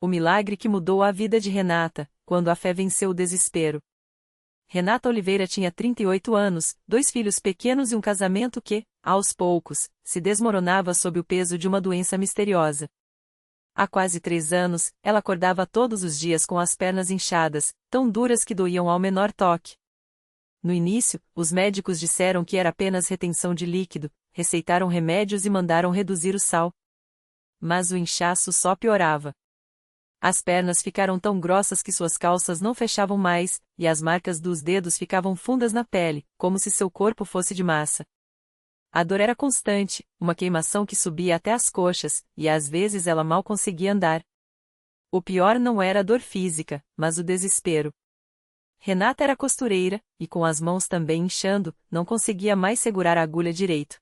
O milagre que mudou a vida de Renata, quando a fé venceu o desespero. Renata Oliveira tinha 38 anos, 2 filhos pequenos e um casamento que, aos poucos, se desmoronava sob o peso de uma doença misteriosa. Há quase 3 anos, ela acordava todos os dias com as pernas inchadas, tão duras que doíam ao menor toque. No início, os médicos disseram que era apenas retenção de líquido, receitaram remédios e mandaram reduzir o sal. Mas o inchaço só piorava. As pernas ficaram tão grossas que suas calças não fechavam mais, e as marcas dos dedos ficavam fundas na pele, como se seu corpo fosse de massa. A dor era constante, uma queimação que subia até as coxas, e às vezes ela mal conseguia andar. O pior não era a dor física, mas o desespero. Renata era costureira, e com as mãos também inchando, não conseguia mais segurar a agulha direito.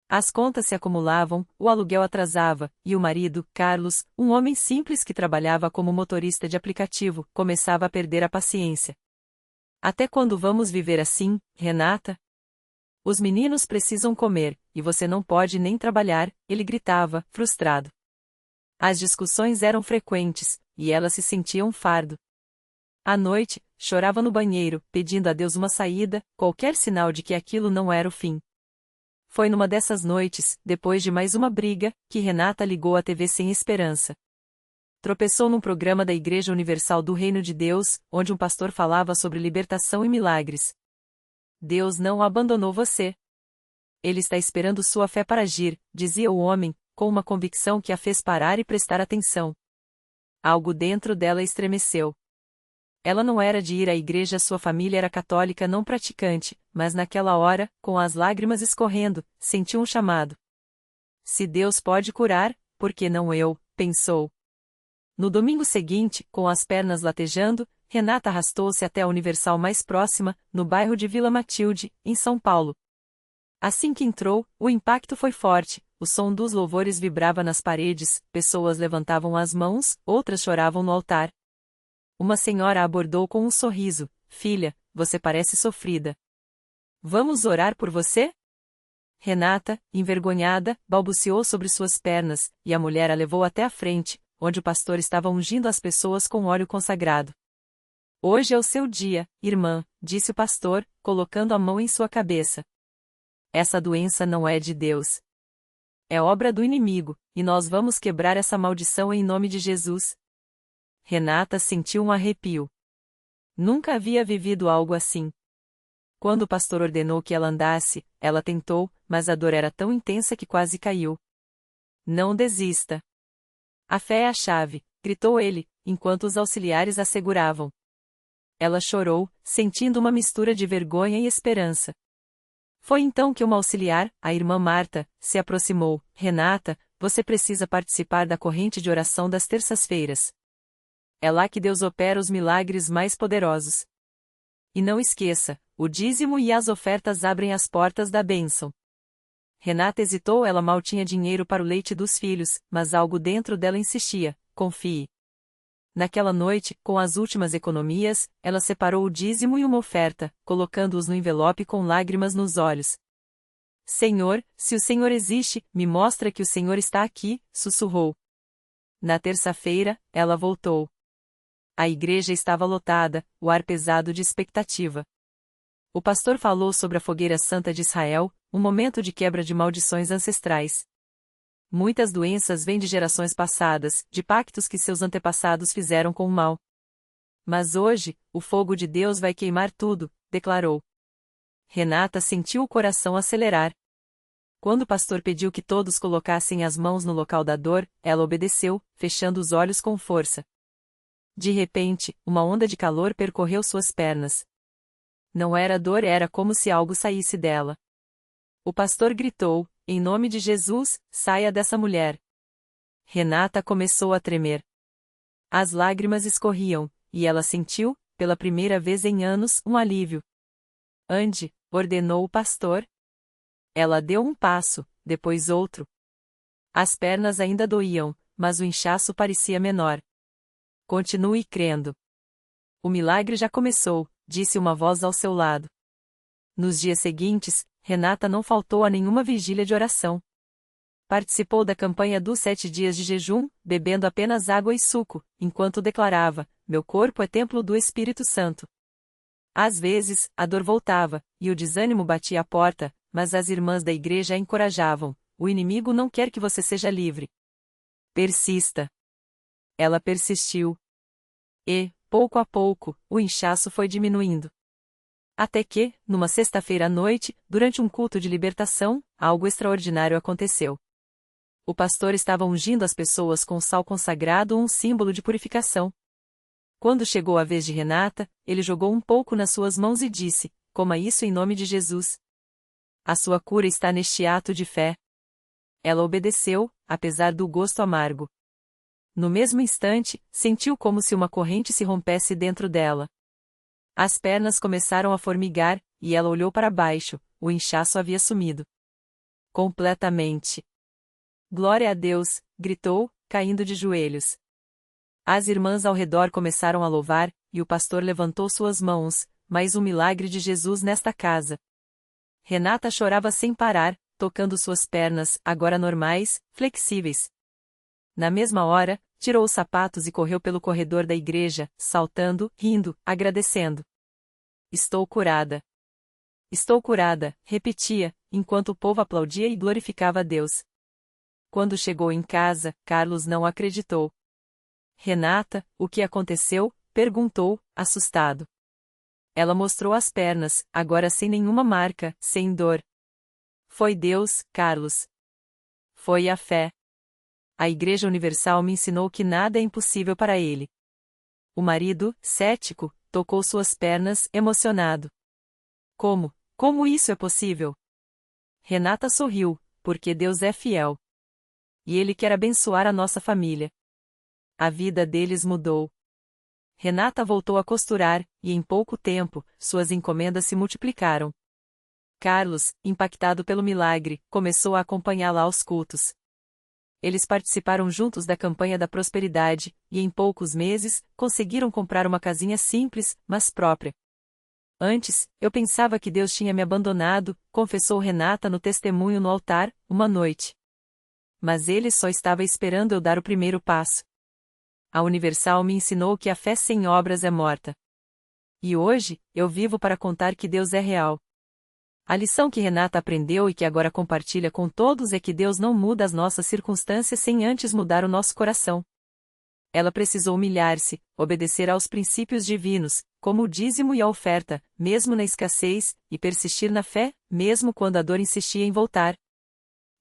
As contas se acumulavam, o aluguel atrasava, e o marido, Carlos, um homem simples que trabalhava como motorista de aplicativo, começava a perder a paciência. Até quando vamos viver assim, Renata? Os meninos precisam comer, e você não pode nem trabalhar, ele gritava, frustrado. As discussões eram frequentes, e ela se sentia um fardo. À noite, chorava no banheiro, pedindo a Deus uma saída, qualquer sinal de que aquilo não era o fim. Foi numa dessas noites, depois de mais uma briga, que Renata ligou a TV sem esperança. Tropeçou num programa da Igreja Universal do Reino de Deus, onde um pastor falava sobre libertação e milagres. Deus não abandonou você. Ele está esperando sua fé para agir, dizia o homem, com uma convicção que a fez parar e prestar atenção. Algo dentro dela estremeceu. Ela não era de ir à igreja, sua família era católica não praticante, mas naquela hora, com as lágrimas escorrendo, sentiu um chamado. Se Deus pode curar, por que não eu? Pensou. No domingo seguinte, com as pernas latejando, Renata arrastou-se até a Universal mais próxima, no bairro de Vila Matilde, em São Paulo. Assim que entrou, o impacto foi forte, o som dos louvores vibrava nas paredes, pessoas levantavam as mãos, outras choravam no altar. Uma senhora a abordou com um sorriso. Filha, você parece sofrida. Vamos orar por você? Renata, envergonhada, balbuciou sobre suas pernas, e a mulher a levou até a frente, onde o pastor estava ungindo as pessoas com óleo consagrado. Hoje é o seu dia, irmã, disse o pastor, colocando a mão em sua cabeça. Essa doença não é de Deus. É obra do inimigo, e nós vamos quebrar essa maldição em nome de Jesus. Renata sentiu um arrepio. Nunca havia vivido algo assim. Quando o pastor ordenou que ela andasse, ela tentou, mas a dor era tão intensa que quase caiu. Não desista. A fé é a chave, gritou ele, enquanto os auxiliares a seguravam. Ela chorou, sentindo uma mistura de vergonha e esperança. Foi então que uma auxiliar, a irmã Marta, se aproximou. Renata, você precisa participar da corrente de oração das terças-feiras. É lá que Deus opera os milagres mais poderosos. E não esqueça, o dízimo e as ofertas abrem as portas da bênção. Renata hesitou, ela mal tinha dinheiro para o leite dos filhos, mas algo dentro dela insistia, confie. Naquela noite, com as últimas economias, ela separou o dízimo e uma oferta, colocando-os no envelope com lágrimas nos olhos. Senhor, se o Senhor existe, me mostra que o Senhor está aqui, sussurrou. Na terça-feira, ela voltou. A igreja estava lotada, o ar pesado de expectativa. O pastor falou sobre a fogueira santa de Israel, um momento de quebra de maldições ancestrais. Muitas doenças vêm de gerações passadas, de pactos que seus antepassados fizeram com o mal. Mas hoje, o fogo de Deus vai queimar tudo, declarou. Renata sentiu o coração acelerar. Quando o pastor pediu que todos colocassem as mãos no local da dor, ela obedeceu, fechando os olhos com força. De repente, uma onda de calor percorreu suas pernas. Não era dor, era como se algo saísse dela. O pastor gritou, em nome de Jesus, saia dessa mulher. Renata começou a tremer. As lágrimas escorriam, e ela sentiu, pela primeira vez em anos, um alívio. Ande, ordenou o pastor. Ela deu um passo, depois outro. As pernas ainda doíam, mas o inchaço parecia menor. Continue crendo. O milagre já começou, disse uma voz ao seu lado. Nos dias seguintes, Renata não faltou a nenhuma vigília de oração. Participou da campanha dos 7 dias de jejum, bebendo apenas água e suco, enquanto declarava: meu corpo é templo do Espírito Santo. Às vezes, a dor voltava, e o desânimo batia à porta, mas as irmãs da igreja a encorajavam: o inimigo não quer que você seja livre. Persista. Ela persistiu. E, pouco a pouco, o inchaço foi diminuindo. Até que, numa sexta-feira à noite, durante um culto de libertação, algo extraordinário aconteceu. O pastor estava ungindo as pessoas com sal consagrado, um símbolo de purificação. Quando chegou a vez de Renata, ele jogou um pouco nas suas mãos e disse: coma isso em nome de Jesus. A sua cura está neste ato de fé. Ela obedeceu, apesar do gosto amargo. No mesmo instante, sentiu como se uma corrente se rompesse dentro dela. As pernas começaram a formigar, e ela olhou para baixo, o inchaço havia sumido. Completamente. Glória a Deus, gritou, caindo de joelhos. As irmãs ao redor começaram a louvar, e o pastor levantou suas mãos: mais um milagre de Jesus nesta casa. Renata chorava sem parar, tocando suas pernas, agora normais, flexíveis. Na mesma hora, tirou os sapatos e correu pelo corredor da igreja, saltando, rindo, agradecendo. Estou curada. Estou curada, repetia, enquanto o povo aplaudia e glorificava a Deus. Quando chegou em casa, Carlos não acreditou. Renata, o que aconteceu? Perguntou, assustado. Ela mostrou as pernas, agora sem nenhuma marca, sem dor. Foi Deus, Carlos. Foi a fé. A Igreja Universal me ensinou que nada é impossível para ele. O marido, cético, tocou suas pernas, emocionado. Como isso é possível? Renata sorriu, porque Deus é fiel. E Ele quer abençoar a nossa família. A vida deles mudou. Renata voltou a costurar, e em pouco tempo, suas encomendas se multiplicaram. Carlos, impactado pelo milagre, começou a acompanhá-la aos cultos. Eles participaram juntos da campanha da prosperidade, e em poucos meses, conseguiram comprar uma casinha simples, mas própria. Antes, eu pensava que Deus tinha me abandonado, confessou Renata no testemunho no altar, uma noite. Mas Ele só estava esperando eu dar o primeiro passo. A Universal me ensinou que a fé sem obras é morta. E hoje, eu vivo para contar que Deus é real. A lição que Renata aprendeu e que agora compartilha com todos é que Deus não muda as nossas circunstâncias sem antes mudar o nosso coração. Ela precisou humilhar-se, obedecer aos princípios divinos, como o dízimo e a oferta, mesmo na escassez, e persistir na fé, mesmo quando a dor insistia em voltar.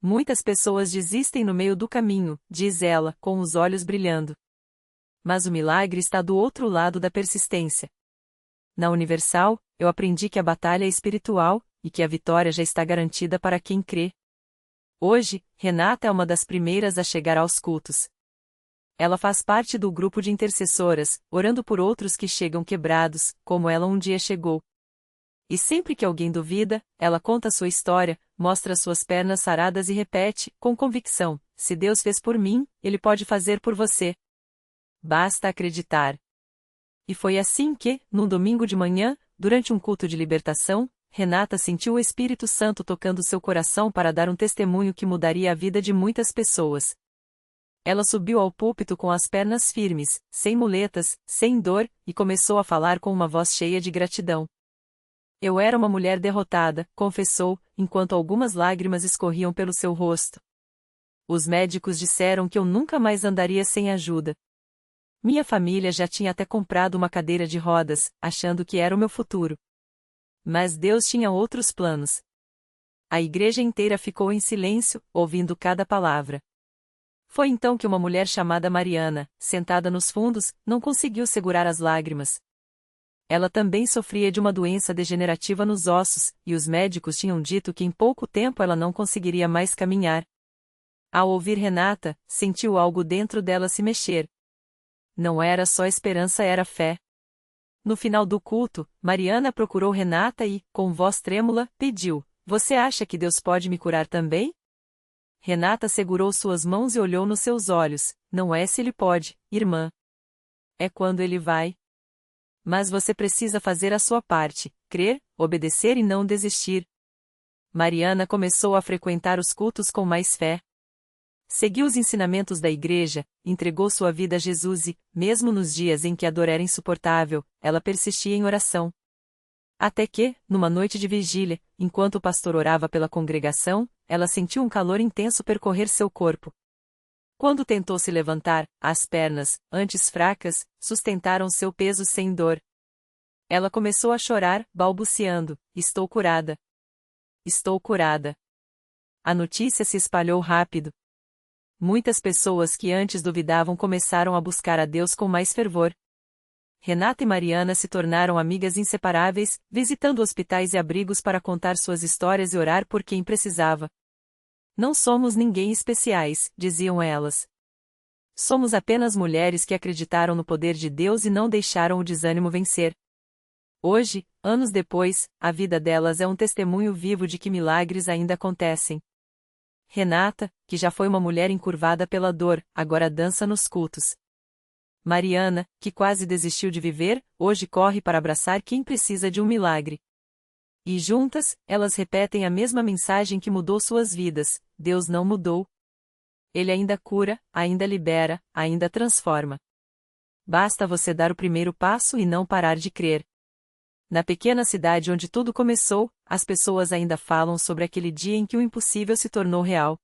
Muitas pessoas desistem no meio do caminho, diz ela, com os olhos brilhando. Mas o milagre está do outro lado da persistência. Na Universal, eu aprendi que a batalha é espiritual, e que a vitória já está garantida para quem crê. Hoje, Renata é uma das primeiras a chegar aos cultos. Ela faz parte do grupo de intercessoras, orando por outros que chegam quebrados, como ela um dia chegou. E sempre que alguém duvida, ela conta sua história, mostra suas pernas saradas e repete, com convicção: se Deus fez por mim, Ele pode fazer por você. Basta acreditar. E foi assim que, num domingo de manhã, durante um culto de libertação, Renata sentiu o Espírito Santo tocando seu coração para dar um testemunho que mudaria a vida de muitas pessoas. Ela subiu ao púlpito com as pernas firmes, sem muletas, sem dor, e começou a falar com uma voz cheia de gratidão. Eu era uma mulher derrotada, confessou, enquanto algumas lágrimas escorriam pelo seu rosto. Os médicos disseram que eu nunca mais andaria sem ajuda. Minha família já tinha até comprado uma cadeira de rodas, achando que era o meu futuro. Mas Deus tinha outros planos. A igreja inteira ficou em silêncio, ouvindo cada palavra. Foi então que uma mulher chamada Mariana, sentada nos fundos, não conseguiu segurar as lágrimas. Ela também sofria de uma doença degenerativa nos ossos, e os médicos tinham dito que em pouco tempo ela não conseguiria mais caminhar. Ao ouvir Renata, sentiu algo dentro dela se mexer. Não era só esperança, era fé. No final do culto, Mariana procurou Renata e, com voz trêmula, pediu: Você acha que Deus pode me curar também? Renata segurou suas mãos e olhou nos seus olhos: Não é se Ele pode, irmã. É quando Ele vai. Mas você precisa fazer a sua parte, crer, obedecer e não desistir. Mariana começou a frequentar os cultos com mais fé. Seguiu os ensinamentos da igreja, entregou sua vida a Jesus e, mesmo nos dias em que a dor era insuportável, ela persistia em oração. Até que, numa noite de vigília, enquanto o pastor orava pela congregação, ela sentiu um calor intenso percorrer seu corpo. Quando tentou se levantar, as pernas, antes fracas, sustentaram seu peso sem dor. Ela começou a chorar, balbuciando: "Estou curada. Estou curada." A notícia se espalhou rápido. Muitas pessoas que antes duvidavam começaram a buscar a Deus com mais fervor. Renata e Mariana se tornaram amigas inseparáveis, visitando hospitais e abrigos para contar suas histórias e orar por quem precisava. "Não somos ninguém especiais", diziam elas. "Somos apenas mulheres que acreditaram no poder de Deus e não deixaram o desânimo vencer." Hoje, anos depois, a vida delas é um testemunho vivo de que milagres ainda acontecem. Renata, que já foi uma mulher encurvada pela dor, agora dança nos cultos. Mariana, que quase desistiu de viver, hoje corre para abraçar quem precisa de um milagre. E juntas, elas repetem a mesma mensagem que mudou suas vidas: Deus não mudou. Ele ainda cura, ainda libera, ainda transforma. Basta você dar o primeiro passo e não parar de crer. Na pequena cidade onde tudo começou, as pessoas ainda falam sobre aquele dia em que o impossível se tornou real.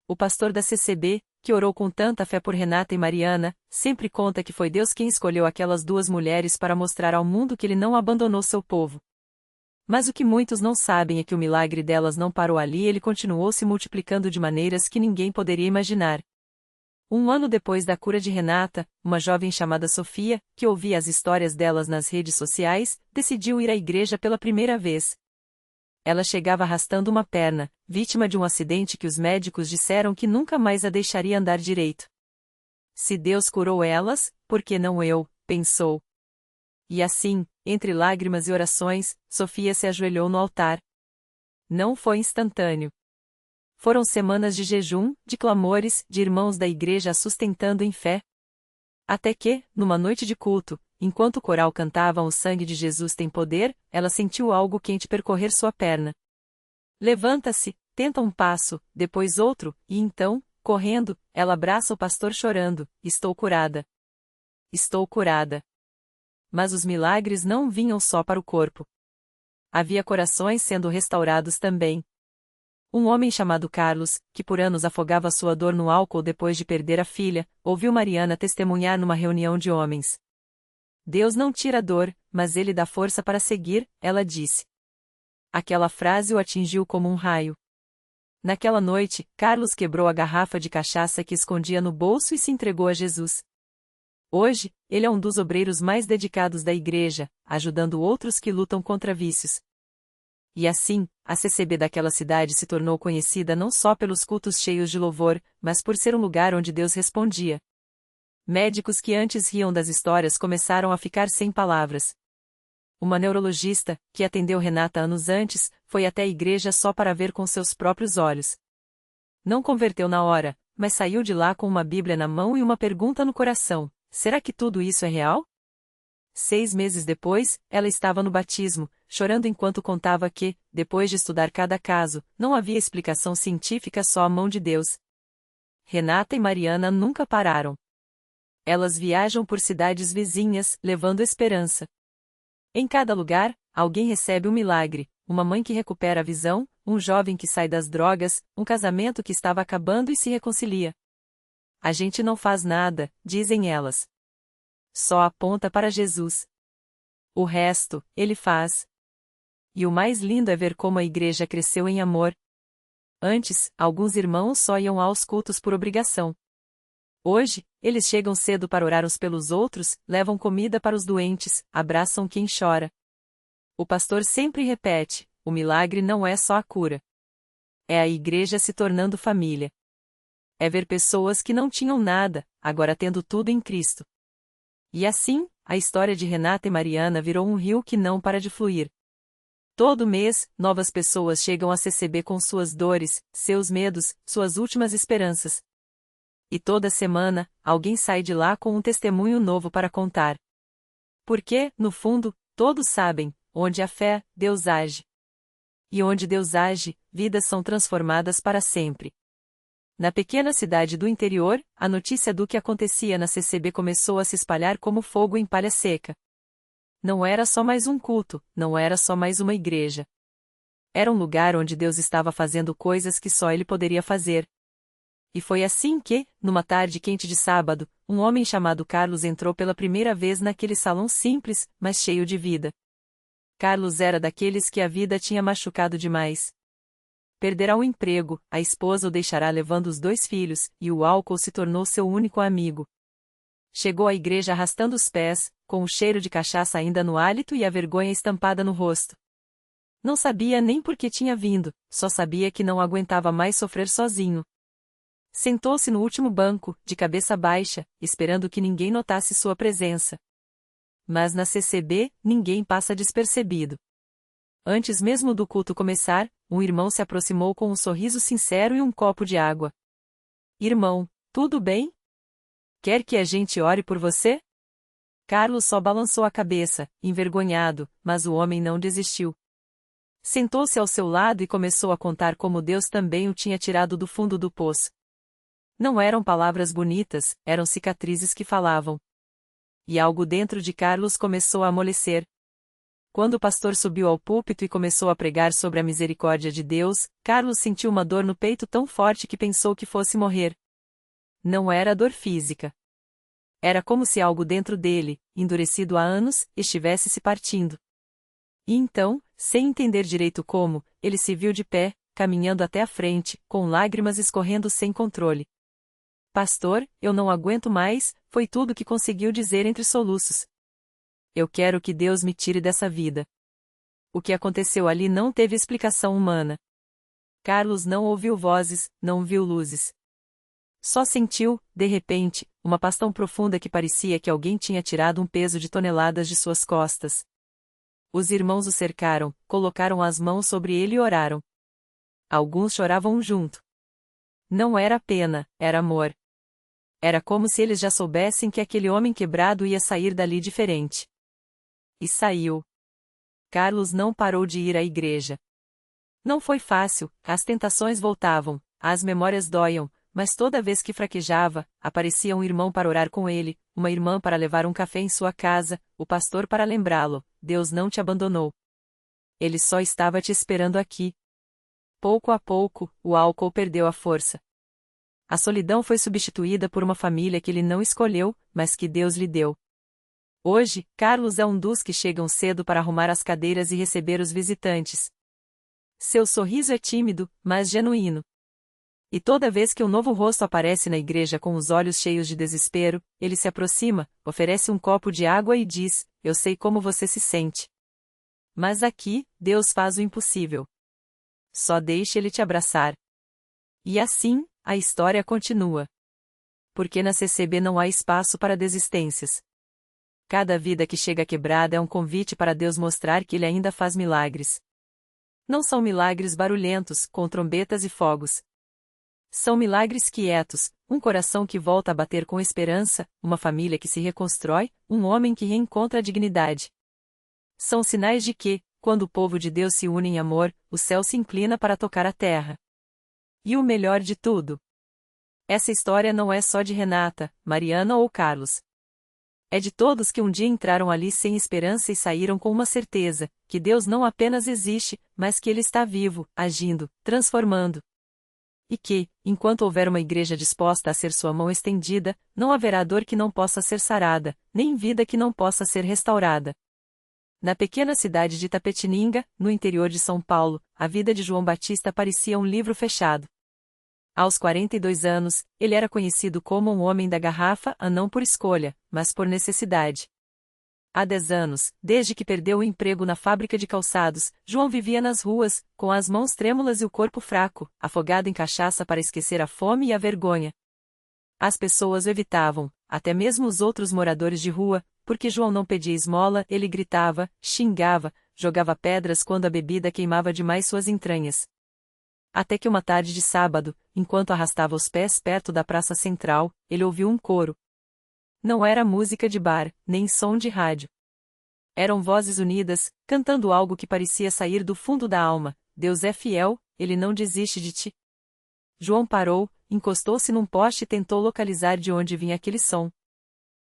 O pastor da CCB, que orou com tanta fé por Renata e Mariana, sempre conta que foi Deus quem escolheu aquelas duas mulheres para mostrar ao mundo que ele não abandonou seu povo. Mas o que muitos não sabem é que o milagre delas não parou ali e ele continuou se multiplicando de maneiras que ninguém poderia imaginar. Um ano depois da cura de Renata, uma jovem chamada Sofia, que ouvia as histórias delas nas redes sociais, decidiu ir à igreja pela primeira vez. Ela chegava arrastando uma perna, vítima de um acidente que os médicos disseram que nunca mais a deixaria andar direito. Se Deus curou elas, por que não eu? Pensou. E assim, entre lágrimas e orações, Sofia se ajoelhou no altar. Não foi instantâneo. Foram semanas de jejum, de clamores, de irmãos da igreja a sustentando em fé. Até que, numa noite de culto, enquanto o coral cantava "O sangue de Jesus tem poder", ela sentiu algo quente percorrer sua perna. Levanta-se, tenta um passo, depois outro, e então, correndo, ela abraça o pastor chorando: "Estou curada. Estou curada." Mas os milagres não vinham só para o corpo. Havia corações sendo restaurados também. Um homem chamado Carlos, que por anos afogava sua dor no álcool depois de perder a filha, ouviu Mariana testemunhar numa reunião de homens. "Deus não tira a dor, mas ele dá força para seguir", ela disse. Aquela frase o atingiu como um raio. Naquela noite, Carlos quebrou a garrafa de cachaça que escondia no bolso e se entregou a Jesus. Hoje, ele é um dos obreiros mais dedicados da igreja, ajudando outros que lutam contra vícios. E assim, a CCB daquela cidade se tornou conhecida não só pelos cultos cheios de louvor, mas por ser um lugar onde Deus respondia. Médicos que antes riam das histórias começaram a ficar sem palavras. Uma neurologista, que atendeu Renata anos antes, foi até a igreja só para ver com seus próprios olhos. Não converteu na hora, mas saiu de lá com uma Bíblia na mão e uma pergunta no coração: será que tudo isso é real? 6 meses depois, ela estava no batismo, chorando enquanto contava que, depois de estudar cada caso, não havia explicação científica, só a mão de Deus. Renata e Mariana nunca pararam. Elas viajam por cidades vizinhas, levando esperança. Em cada lugar, alguém recebe um milagre: uma mãe que recupera a visão, um jovem que sai das drogas, um casamento que estava acabando e se reconcilia. "A gente não faz nada", dizem elas. Só aponta para Jesus. O resto, ele faz. E o mais lindo é ver como a igreja cresceu em amor. Antes, alguns irmãos só iam aos cultos por obrigação. Hoje, eles chegam cedo para orar uns pelos outros, levam comida para os doentes, abraçam quem chora. O pastor sempre repete: o milagre não é só a cura. É a igreja se tornando família. É ver pessoas que não tinham nada, agora tendo tudo em Cristo. E assim, a história de Renata e Mariana virou um rio que não para de fluir. Todo mês, novas pessoas chegam a CCB com suas dores, seus medos, suas últimas esperanças. E toda semana, alguém sai de lá com um testemunho novo para contar. Porque, no fundo, todos sabem: onde há fé, Deus age. E onde Deus age, vidas são transformadas para sempre. Na pequena cidade do interior, a notícia do que acontecia na CCB começou a se espalhar como fogo em palha seca. Não era só mais um culto, não era só mais uma igreja. Era um lugar onde Deus estava fazendo coisas que só Ele poderia fazer. E foi assim que, numa tarde quente de sábado, um homem chamado Carlos entrou pela primeira vez naquele salão simples, mas cheio de vida. Carlos era daqueles que a vida tinha machucado demais. Perderá o emprego, a esposa o deixará levando os 2 filhos, e o álcool se tornou seu único amigo. Chegou à igreja arrastando os pés, com o cheiro de cachaça ainda no hálito e a vergonha estampada no rosto. Não sabia nem por que tinha vindo, só sabia que não aguentava mais sofrer sozinho. Sentou-se no último banco, de cabeça baixa, esperando que ninguém notasse sua presença. Mas na CCB, ninguém passa despercebido. Antes mesmo do culto começar, um irmão se aproximou com um sorriso sincero e um copo de água. Irmão, tudo bem? Quer que a gente ore por você? Carlos só balançou a cabeça, envergonhado, mas o homem não desistiu. Sentou-se ao seu lado e começou a contar como Deus também o tinha tirado do fundo do poço. Não eram palavras bonitas, eram cicatrizes que falavam. E algo dentro de Carlos começou a amolecer. Quando o pastor subiu ao púlpito e começou a pregar sobre a misericórdia de Deus, Carlos sentiu uma dor no peito tão forte que pensou que fosse morrer. Não era dor física. Era como se algo dentro dele, endurecido há anos, estivesse se partindo. E então, sem entender direito como, ele se viu de pé, caminhando até a frente, com lágrimas escorrendo sem controle. Pastor, eu não aguento mais, foi tudo que conseguiu dizer entre soluços. Eu quero que Deus me tire dessa vida. O que aconteceu ali não teve explicação humana. Carlos não ouviu vozes, não viu luzes. Só sentiu, de repente, uma paz tão profunda que parecia que alguém tinha tirado um peso de toneladas de suas costas. Os irmãos o cercaram, colocaram as mãos sobre ele e oraram. Alguns choravam junto. Não era pena, era amor. Era como se eles já soubessem que aquele homem quebrado ia sair dali diferente. E saiu. Carlos não parou de ir à igreja. Não foi fácil, as tentações voltavam, as memórias doiam, mas toda vez que fraquejava, aparecia um irmão para orar com ele, uma irmã para levar um café em sua casa, o pastor para lembrá-lo: Deus não te abandonou. Ele só estava te esperando aqui. Pouco a pouco, o álcool perdeu a força. A solidão foi substituída por uma família que ele não escolheu, mas que Deus lhe deu. Hoje, Carlos é um dos que chegam cedo para arrumar as cadeiras e receber os visitantes. Seu sorriso é tímido, mas genuíno. E toda vez que um novo rosto aparece na igreja com os olhos cheios de desespero, ele se aproxima, oferece um copo de água e diz: Eu sei como você se sente. Mas aqui, Deus faz o impossível. Só deixe Ele te abraçar. E assim, a história continua. Porque na CCB não há espaço para desistências. Cada vida que chega quebrada é um convite para Deus mostrar que Ele ainda faz milagres. Não são milagres barulhentos, com trombetas e fogos. São milagres quietos, um coração que volta a bater com esperança, uma família que se reconstrói, um homem que reencontra a dignidade. São sinais de que, quando o povo de Deus se une em amor, o céu se inclina para tocar a terra. E o melhor de tudo: essa história não é só de Renata, Mariana ou Carlos. É de todos que um dia entraram ali sem esperança e saíram com uma certeza, que Deus não apenas existe, mas que Ele está vivo, agindo, transformando. E que, enquanto houver uma igreja disposta a ser sua mão estendida, não haverá dor que não possa ser sarada, nem vida que não possa ser restaurada. Na pequena cidade de Itapetininga, no interior de São Paulo, a vida de João Batista parecia um livro fechado. Aos 42 anos, ele era conhecido como um homem da garrafa, não por escolha, mas por necessidade. Há 10 anos, desde que perdeu o emprego na fábrica de calçados, João vivia nas ruas, com as mãos trêmulas e o corpo fraco, afogado em cachaça para esquecer a fome e a vergonha. As pessoas o evitavam, até mesmo os outros moradores de rua, porque João não pedia esmola, ele gritava, xingava, jogava pedras quando a bebida queimava demais suas entranhas. Até que uma tarde de sábado, enquanto arrastava os pés perto da praça central, ele ouviu um coro. Não era música de bar, nem som de rádio. Eram vozes unidas, cantando algo que parecia sair do fundo da alma: Deus é fiel, Ele não desiste de ti. João parou, encostou-se num poste e tentou localizar de onde vinha aquele som.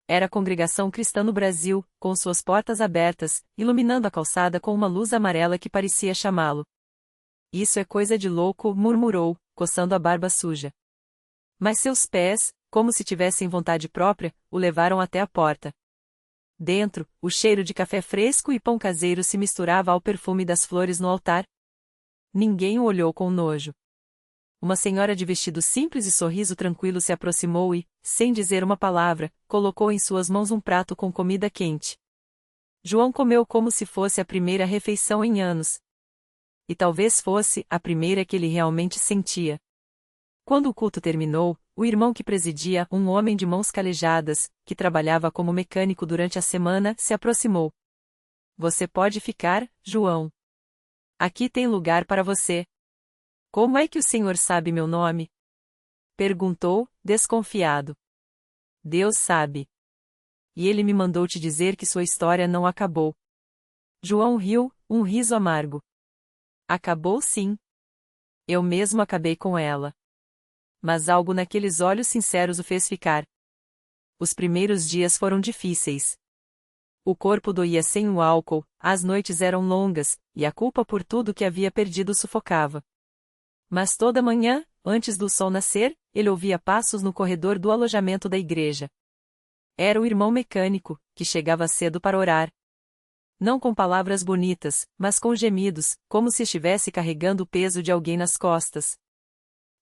Era a congregação cristã no Brasil, com suas portas abertas, iluminando a calçada com uma luz amarela que parecia chamá-lo. Isso é coisa de louco, murmurou, coçando a barba suja. Mas seus pés, como se tivessem vontade própria, o levaram até a porta. Dentro, o cheiro de café fresco e pão caseiro se misturava ao perfume das flores no altar. Ninguém o olhou com nojo. Uma senhora de vestido simples e sorriso tranquilo se aproximou e, sem dizer uma palavra, colocou em suas mãos um prato com comida quente. João comeu como se fosse a primeira refeição em anos. E talvez fosse a primeira que ele realmente sentia. Quando o culto terminou, o irmão que presidia, um homem de mãos calejadas, que trabalhava como mecânico durante a semana, se aproximou. Você pode ficar, João. Aqui tem lugar para você. Como é que o senhor sabe meu nome? Perguntou, desconfiado. Deus sabe. E ele me mandou te dizer que sua história não acabou. João riu, um riso amargo. Acabou sim. Eu mesmo acabei com ela. Mas algo naqueles olhos sinceros o fez ficar. Os primeiros dias foram difíceis. O corpo doía sem o álcool, as noites eram longas, e a culpa por tudo que havia perdido o sufocava. Mas toda manhã, antes do sol nascer, ele ouvia passos no corredor do alojamento da igreja. Era o irmão mecânico, que chegava cedo para orar. Não com palavras bonitas, mas com gemidos, como se estivesse carregando o peso de alguém nas costas.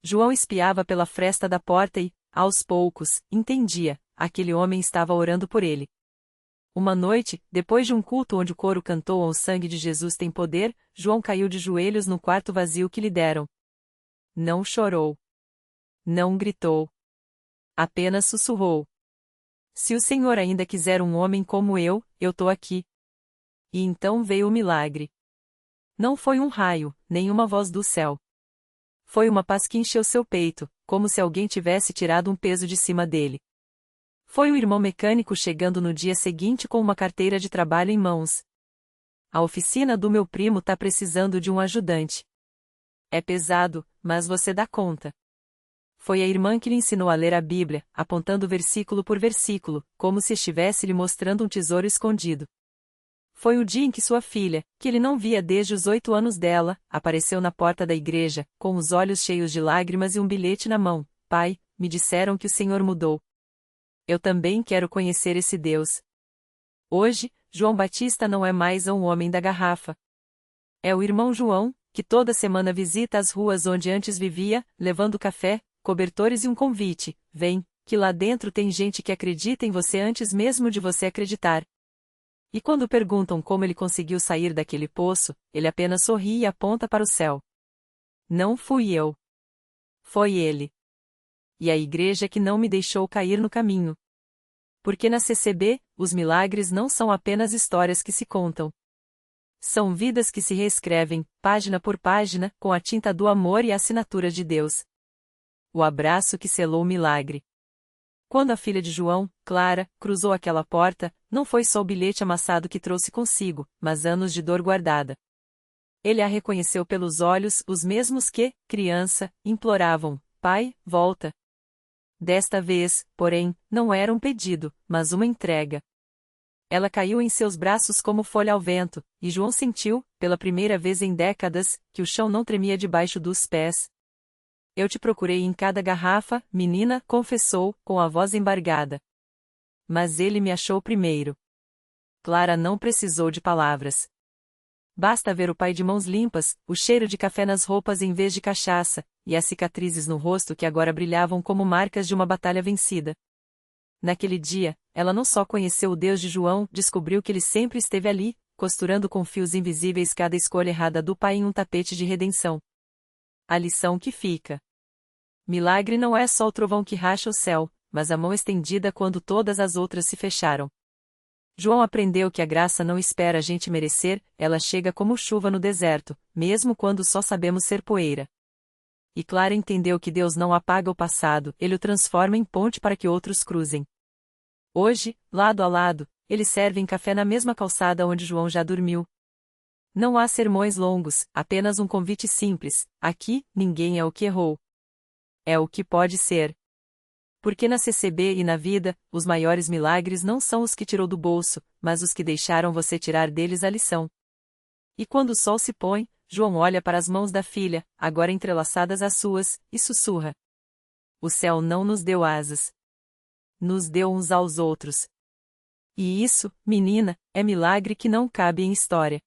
João espiava pela fresta da porta e, aos poucos, entendia, aquele homem estava orando por ele. Uma noite, depois de um culto onde o coro cantou "O sangue de Jesus tem poder", João caiu de joelhos no quarto vazio que lhe deram. Não chorou. Não gritou. Apenas sussurrou. Se o Senhor ainda quiser um homem como eu tô aqui. E então veio o milagre. Não foi um raio, nem uma voz do céu. Foi uma paz que encheu seu peito, como se alguém tivesse tirado um peso de cima dele. Foi o irmão mecânico chegando no dia seguinte com uma carteira de trabalho em mãos. A oficina do meu primo tá precisando de um ajudante. É pesado, mas você dá conta. Foi a irmã que lhe ensinou a ler a Bíblia, apontando versículo por versículo, como se estivesse lhe mostrando um tesouro escondido. Foi o dia em que sua filha, que ele não via desde os 8 anos dela, apareceu na porta da igreja, com os olhos cheios de lágrimas e um bilhete na mão. Pai, me disseram que o Senhor mudou. Eu também quero conhecer esse Deus. Hoje, João Batista não é mais um homem da garrafa. É o irmão João, que toda semana visita as ruas onde antes vivia, levando café, cobertores e um convite. Vem, que lá dentro tem gente que acredita em você antes mesmo de você acreditar. E quando perguntam como ele conseguiu sair daquele poço, ele apenas sorri e aponta para o céu. Não fui eu. Foi ele. E a igreja que não me deixou cair no caminho. Porque na CCB, os milagres não são apenas histórias que se contam. São vidas que se reescrevem, página por página, com a tinta do amor e a assinatura de Deus. O abraço que selou o milagre. Quando a filha de João, Clara, cruzou aquela porta, não foi só o bilhete amassado que trouxe consigo, mas anos de dor guardada. Ele a reconheceu pelos olhos, os mesmos que, criança, imploravam: Pai, volta. Desta vez, porém, não era um pedido, mas uma entrega. Ela caiu em seus braços como folha ao vento, e João sentiu, pela primeira vez em décadas, que o chão não tremia debaixo dos pés. Eu te procurei em cada garrafa, menina, confessou, com a voz embargada. Mas ele me achou primeiro. Clara não precisou de palavras. Basta ver o pai de mãos limpas, o cheiro de café nas roupas em vez de cachaça, e as cicatrizes no rosto que agora brilhavam como marcas de uma batalha vencida. Naquele dia, ela não só conheceu o Deus de João, descobriu que ele sempre esteve ali, costurando com fios invisíveis cada escolha errada do pai em um tapete de redenção. A lição que fica. Milagre não é só o trovão que racha o céu, mas a mão estendida quando todas as outras se fecharam. João aprendeu que a graça não espera a gente merecer, ela chega como chuva no deserto, mesmo quando só sabemos ser poeira. E Clara entendeu que Deus não apaga o passado, ele o transforma em ponte para que outros cruzem. Hoje, lado a lado, eles servem café na mesma calçada onde João já dormiu. Não há sermões longos, apenas um convite simples: aqui, ninguém é o que errou. É o que pode ser. Porque na CCB e na vida, os maiores milagres não são os que tirou do bolso, mas os que deixaram você tirar deles a lição. E quando o sol se põe, João olha para as mãos da filha, agora entrelaçadas às suas, e sussurra: o céu não nos deu asas. Nos deu uns aos outros. E isso, menina, é milagre que não cabe em história.